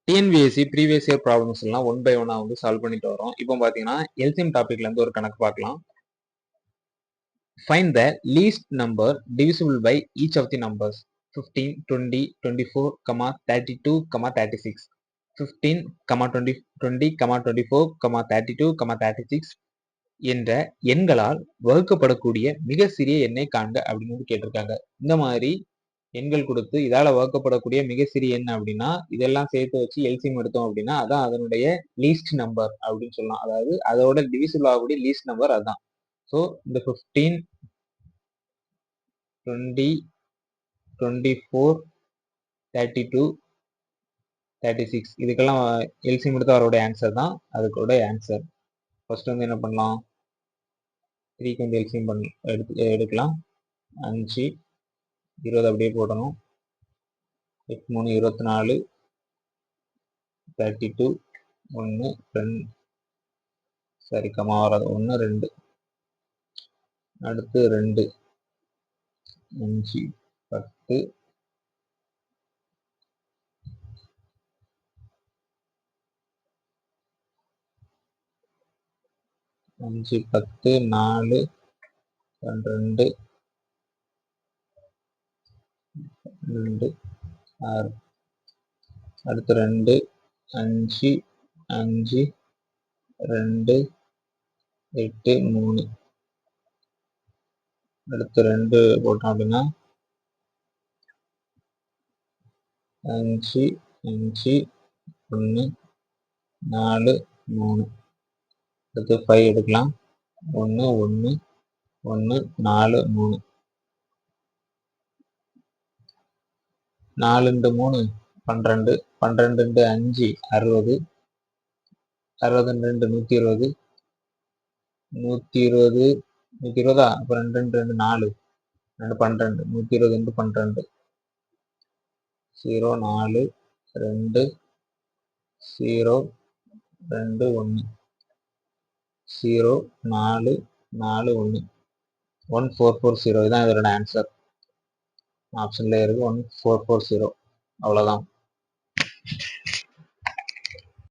TNPSC previous year problems எல்லாம் one by ஒன்னா வந்து சால்வ் பண்ணிட்டு வரோம். இப்போ பாத்தீங்கன்னா எல்சிஎம் டாபிக்ல இருந்து ஒரு கணக்கு பார்க்கலாம். Find the least number divisible by each of the numbers 15, 20, 24, 32, 36. 15, 20, 20, 24, 32, 36 என்ற எண்களால் வகுக்கப்படக்கூடிய மிக சிறிய எண்ணை காண்க அப்படின்னு கேட்டிருக்காங்க. இந்த மாதிரி எண்கள் கொடுத்து இதால வகுக்கப்படக்கூடிய மிக சிறிய எண் அப்படின்னா இதெல்லாம் சேர்த்து வச்சு எல்சிஎம் எடுத்தோம் அப்படின்னா அதான் அதனுடைய லீஸ்ட் நம்பர் அப்படின்னு சொல்லலாம். அதாவது அதோட டிவிசிபிள் ஆகக்கூடிய லீஸ்ட் நம்பர் அதுதான். ஸோ இந்த 15, 20, 24, 32, 36 இதுக்கெல்லாம் எல்சிஎம் எடுத்து அவரோட ஆன்சர் தான் அதுக்கோட ஆன்சர். ஃபர்ஸ்ட் வந்து என்ன பண்ணலாம், 3க்கு வந்து எல்சிஎம் எடுக்கலாம். 5, 20 அப்படியே போடணும். 8, 3, 24, 32, 1, 2 சரி கமா வராது 1, 2 அடுத்து 2, 5, 10, 5, 10, 4, 12, 2, 6 அடுத்து 2, 5, 5, 2, 8, 3 அடுத்து 2 போட்டோம் அப்படின்னா 5, 5, 1, 4, 3 அடுத்து 5 எடுக்கலாம். 1, 1, 1, 4, 3 4 into 3 12, 12 into 5 60, 60 into 2 120, 120, 120 அப்புறம் 2 into 2 4, 2 12, 120 into 12 0, 4, 2, 0, 2, 1 0, 4, 4, 1 1440 இதான் இதோட ஆன்சர். ஆப்ஷன்ல இருக்கு 1440. அவ்வளவுதான்.